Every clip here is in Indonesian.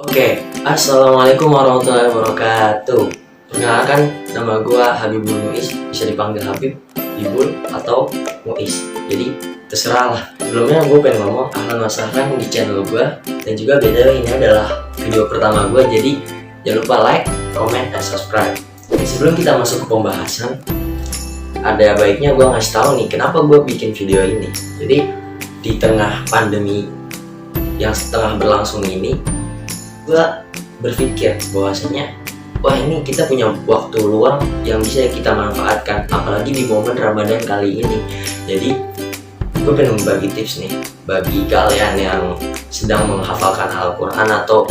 Oke, Assalamualaikum warahmatullahi wabarakatuh. Perkenalkan, nama gue Habibul Muiz, bisa dipanggil Habib, Ibul, atau Muiz. Jadi, terserah lah. Sebelumnya gue pengen ngomong ahlan wa sahlan di channel gue. Dan juga BTW ini adalah video pertama gue, jadi jangan lupa like, comment, dan subscribe. Jadi, sebelum kita masuk ke pembahasan, ada baiknya gue ngasih tahu nih kenapa gue bikin video ini. Jadi, di tengah pandemi yang setengah berlangsung ini, gue berpikir bahwasanya wah, ini kita punya waktu luang yang bisa kita manfaatkan, apalagi di momen Ramadan kali ini. Jadi gue pengen membagi tips nih bagi kalian yang sedang menghafalkan Al-Quran atau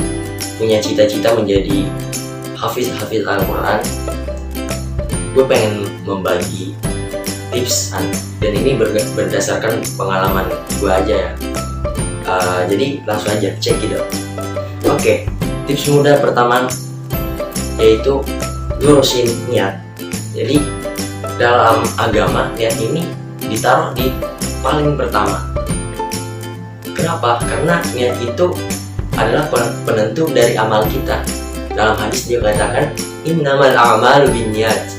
punya cita-cita menjadi hafiz Al-Quran. Gue pengen membagi tips dan ini berdasarkan pengalaman gue aja ya. Jadi langsung aja cek gitu. Oke, tips mudah pertama yaitu lurusin niat. Jadi dalam agama niat ini ditaruh di paling pertama. Kenapa? Karena niat itu adalah penentu dari amal kita. Dalam hadis dia katakan, innamal a'malu binniyat.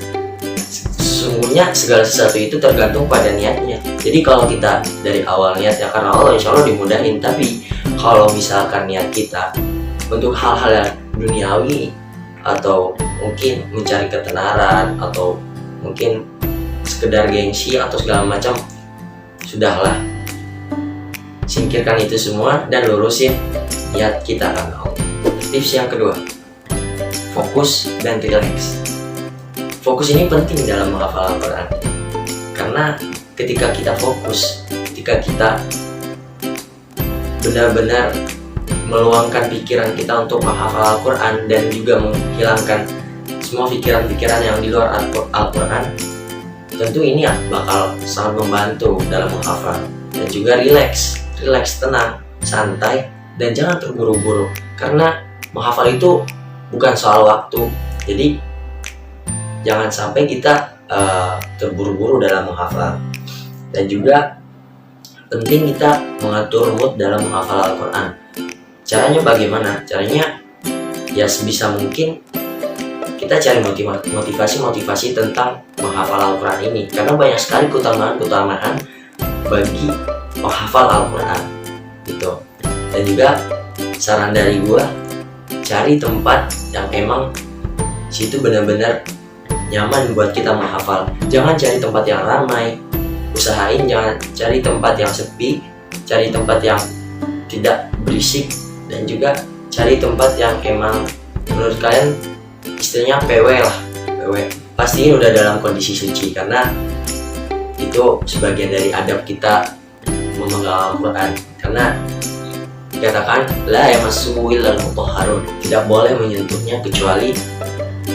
Sesungguhnya segala sesuatu itu tergantung pada niatnya. Jadi kalau kita dari awal niatnya karena Allah, insya Allah dimudahin. Tapi kalau misalkan niat kita untuk hal-hal yang duniawi atau mungkin mencari ketenaran atau mungkin sekedar gengsi atau segala macam, sudahlah, singkirkan itu semua dan lurusin niat kita karena Allah. Tips yang kedua, fokus dan relax. Fokus ini penting dalam menghafal Al-Quran, karena ketika kita fokus, ketika kita benar-benar meluangkan pikiran kita untuk menghafal Al-Quran dan juga menghilangkan semua pikiran-pikiran yang di luar Al-Quran, tentu ini bakal sangat membantu dalam menghafal. Dan juga relax, tenang, santai, dan jangan terburu-buru, karena menghafal itu bukan soal waktu. Jadi jangan sampai kita terburu-buru dalam menghafal. Dan juga penting kita mengatur mood dalam menghafal Al-Quran. Caranya bagaimana? Caranya ya sebisa mungkin kita cari motivasi tentang menghafal Al-Quran ini, karena banyak sekali keutamaan bagi menghafal Al-Quran gitu. Dan juga saran dari gua, cari tempat yang emang situ benar-benar nyaman buat kita menghafal. Jangan cari tempat yang ramai. Usahain jangan cari tempat yang sepi, cari tempat yang tidak berisik, dan juga cari tempat yang emang menurut kalian istilahnya PW lah. PW pastiin udah dalam kondisi suci, karena itu sebagian dari adab kita memegang Al-Quran. Karena dikatakan la yamassuhu illal mutahharun, tidak boleh menyentuhnya kecuali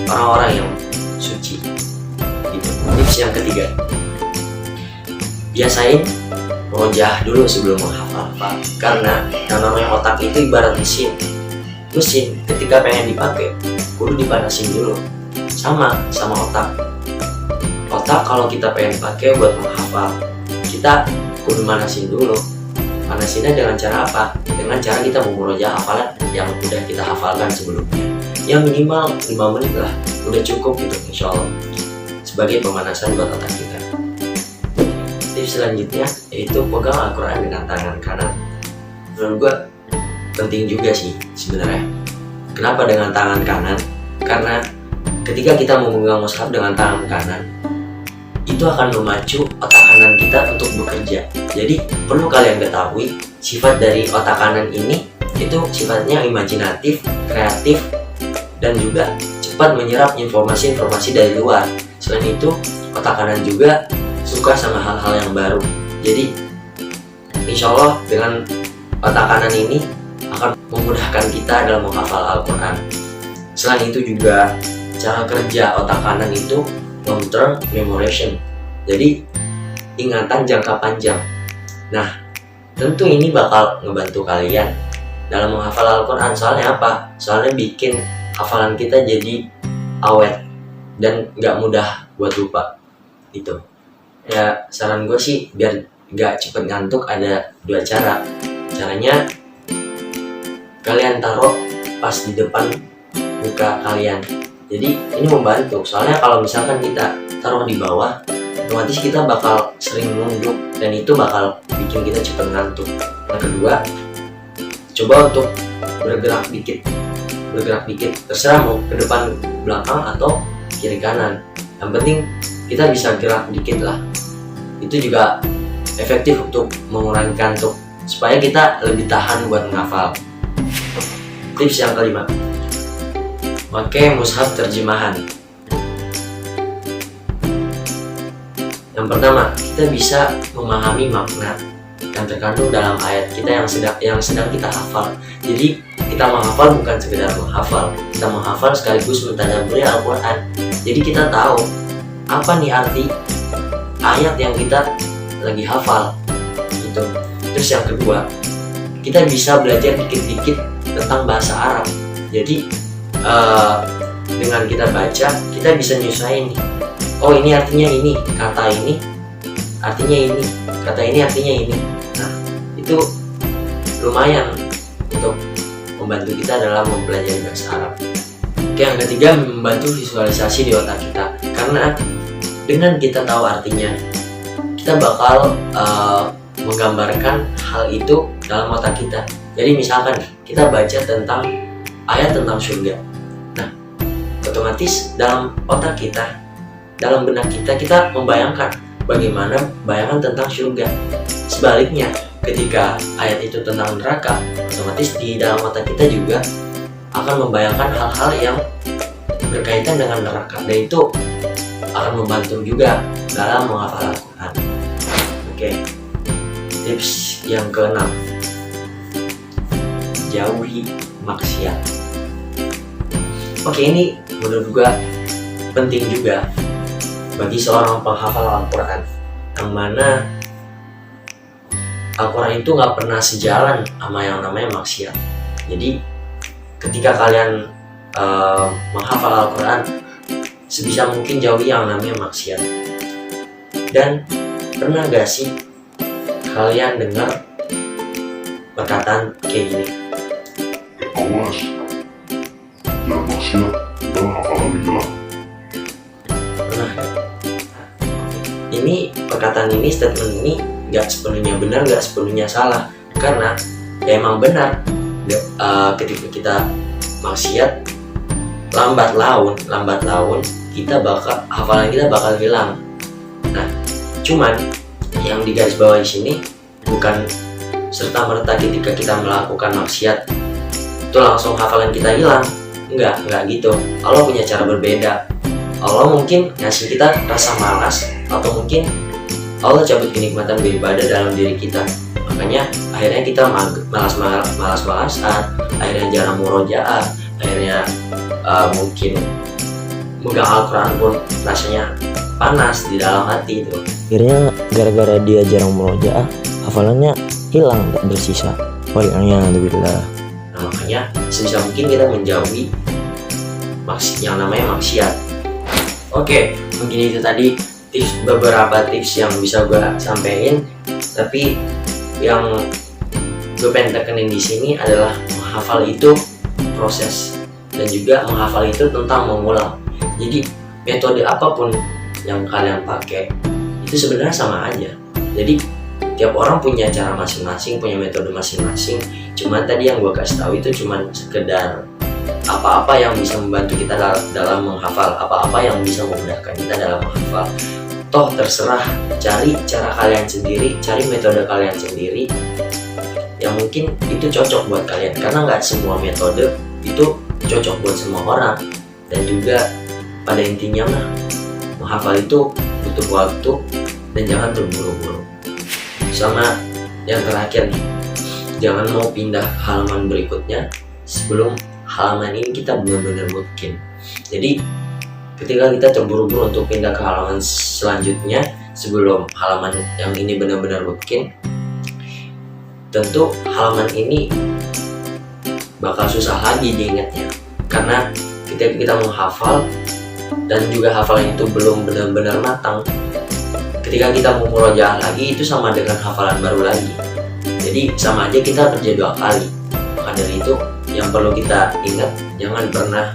orang-orang yang suci gitu. Tips yang ketiga, biasain merojah dulu sebelum menghafal, karena yang namanya otak itu ibarat mesin ketika pengen dipakai kudu dipanasin dulu. Sama otak kalau kita pengen pakai buat menghafal, kita kudu manasin dulu. Manasinnya dengan cara apa? Dengan cara kita memurojah hafalan yang udah kita hafalkan sebelumnya. Yang minimal 5 menit lah, udah cukup gitu insya Allah, sebagai pemanasan buat otak kita. Tips selanjutnya yaitu pegang Al-Quran dengan tangan kanan. Menurut gue penting juga sih sebenarnya. Kenapa dengan tangan kanan? Karena ketika kita memegang mushaf dengan tangan kanan, itu akan memacu otak kanan kita untuk bekerja. Jadi perlu kalian ketahui, sifat dari otak kanan ini itu sifatnya imajinatif, kreatif, dan juga cepat menyerap informasi dari luar. Selain itu, otak kanan juga suka sama hal-hal yang baru. Jadi insya Allah dengan otak kanan ini akan memudahkan kita dalam menghafal Al-Quran. Selain itu juga cara kerja otak kanan itu long term memorization, jadi ingatan jangka panjang. Nah, tentu ini bakal ngebantu kalian dalam menghafal Al-Quran. Soalnya apa? Soalnya bikin hafalan kita jadi awet dan gak mudah buat lupa gitu. Ya saran gue sih biar gak cepet ngantuk ada 2 cara. Caranya kalian taruh pas di depan muka kalian. Jadi ini membantu, soalnya kalau misalkan kita taruh di bawah, otomatis kita bakal sering nunduk dan itu bakal bikin kita cepat ngantuk. Yang kedua, coba untuk bergerak dikit, terserah mau ke depan belakang atau kiri kanan, yang penting kita bisa gerak dikit lah. Itu juga efektif untuk mengurangi kantuk supaya kita lebih tahan buat menghafal. Tips yang kelima, pakai mushaf terjemahan. Yang pertama, kita bisa memahami makna yang terkandung dalam ayat kita yang sedang kita hafal. Jadi kita menghafal bukan sekedar menghafal, kita menghafal sekaligus mentadabburi Al-Quran. Jadi kita tahu apa nih arti ayat yang kita lagi hafal gitu. Terus yang kedua, kita bisa belajar dikit-dikit tentang bahasa Arab. Jadi dengan kita baca, kita bisa nyusahin nih, oh ini artinya ini, kata ini artinya ini, kata ini artinya ini. Nah, itu lumayan untuk membantu kita dalam mempelajari bahasa Arab. Oke, yang ketiga, membantu visualisasi di otak kita. Karena dengan kita tahu artinya, kita bakal menggambarkan hal itu dalam otak kita. Jadi misalkan kita baca tentang ayat tentang surga, nah otomatis dalam otak kita, dalam benak kita, kita membayangkan bagaimana bayangan tentang surga. Sebaliknya, ketika ayat itu tentang neraka, otomatis di dalam otak kita juga akan membayangkan hal-hal yang berkaitan dengan neraka, dan itu akan membantu juga dalam menghafal Al-Quran. Oke, tips yang keenam, jauhi maksiat. Oke, ini menurut gua penting juga bagi seorang penghafal Al-Quran, yang mana Al-Quran itu nggak pernah sejalan sama yang namanya maksiat. Jadi ketika kalian menghafal Al-Quran, sebisa mungkin jauhi yang namanya maksiat. Dan pernah gak sih kalian dengar perkataan kayak gini? Awas, jangan maksiat, kita hafalan hilang. Pernah gak? Ini perkataan ini, statement ini gak sepenuhnya benar, gak sepenuhnya salah. Karena ya emang benar, ketika kita maksiat, lambat laun kita bakal, hafalan kita bakal hilang. Nah, cuman yang digarisbawahi di sini bukan serta merta ketika kita melakukan maksiat itu langsung hafalan kita hilang. Enggak gitu. Allah punya cara berbeda. Allah mungkin ngasih kita rasa malas, atau mungkin Allah cabut kenikmatan beribadah dalam diri kita. Makanya akhirnya kita malas-malasan, akhirnya jarang murojaah, akhirnya mungkin megang Al-Quran pun rasanya panas di dalam hati itu. Akhirnya gara-gara dia jarang murojaah, hafalannya hilang, tak bersisa. Waliyahzubillah. Nah, makanya sebisa mungkin kita menjauhi yang namanya maksiat. Oke, mungkin itu tadi beberapa tips yang bisa gue sampaikan. Tapi yang gue pengen tekenin di sini adalah menghafal itu proses, dan juga menghafal itu tentang mengulang. Jadi metode apapun yang kalian pakai itu sebenarnya sama aja. Jadi tiap orang punya cara masing-masing, punya metode masing-masing. Cuman tadi yang gue kasih tahu itu cuman sekedar apa-apa yang bisa membantu kita dalam menghafal, apa-apa yang bisa memudahkan kita dalam menghafal. Toh terserah, cari cara kalian sendiri, cari metode kalian sendiri yang mungkin itu cocok buat kalian. Karena nggak semua metode itu cocok buat semua orang. Dan juga pada intinya mah, menghafal itu butuh waktu dan jangan terburu-buru. Sama yang terakhir nih, jangan mau pindah halaman berikutnya sebelum halaman ini kita benar-benar bikin. Jadi ketika kita terburu-buru untuk pindah ke halaman selanjutnya sebelum halaman yang ini benar-benar bikin, tentu halaman ini bakal susah lagi diingatnya. Karena ketika kita menghafal dan juga hafalan itu belum benar-benar matang, ketika kita mau murojaah lagi itu sama dengan hafalan baru lagi. Jadi sama aja kita kerja 2 kali. Maka dari itu yang perlu kita ingat, jangan pernah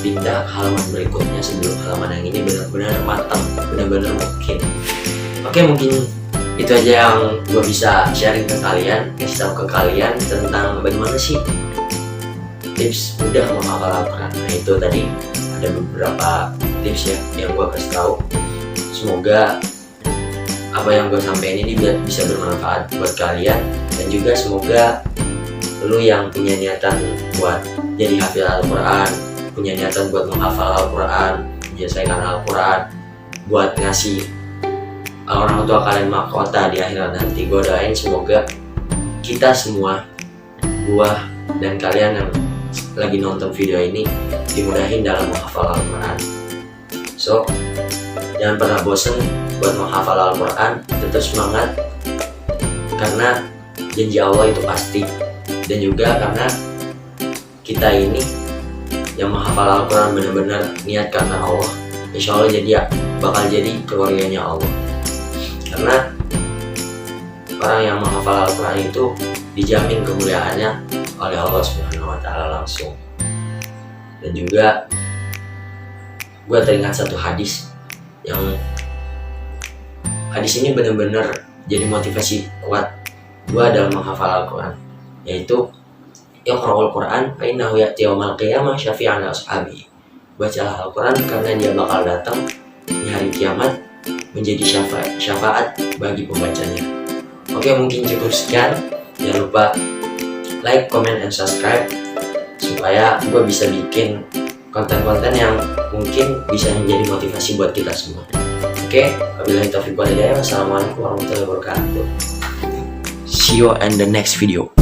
pindah ke halaman berikutnya sebelum halaman yang ini benar-benar matang, benar-benar mungkin. Oke, mungkin itu aja yang gue bisa sharing ke kalian, kasih tahu ke kalian tentang bagaimana sih tips mudah menghafal Al-Quran. Nah, itu tadi ada beberapa tips ya yang gue kasih tahu. Semoga apa yang gue sampaikan ini bisa bermanfaat buat kalian, dan juga semoga lu yang punya niatan buat jadi hafil Al-Quran, punya niatan buat menghafal Al-Quran, menyelesaikan Al-Quran, buat ngasih orang tua kalian mahkota di akhirat nanti, gue doain semoga kita semua, gua dan kalian yang lagi nonton video ini dimudahin dalam menghafal Al-Quran. So, jangan pernah bosan buat menghafal Al-Quran, tetap semangat karena janji Allah itu pasti, dan juga karena kita ini yang menghafal Al-Quran benar-benar niat karena Allah, insya Allah bakal jadi keluarganya Allah. Karena orang yang menghafal Al-Quran itu dijamin kemuliaannya oleh Allah Subhanahu wa Ta'ala langsung. Dan juga gue teringat satu hadis, yang hadis ini benar-benar jadi motivasi kuat gue dalam menghafal Al-Quran, yaitu Iqra'ul Quran fa innahu ya'ti yaumal qiyamah syafi'an ashabi. Bacalah Al-Quran karena dia bakal datang di hari kiamat menjadi syafaat bagi pembacanya. Oke, mungkin cukup sekian. Jangan lupa like, comment, and subscribe supaya gue bisa bikin konten-konten yang mungkin bisa menjadi motivasi buat kita semua. Oke, wabillahi taufiq wal hidayah. Wassalamualaikum warahmatullahi wabarakatuh. See you in the next video.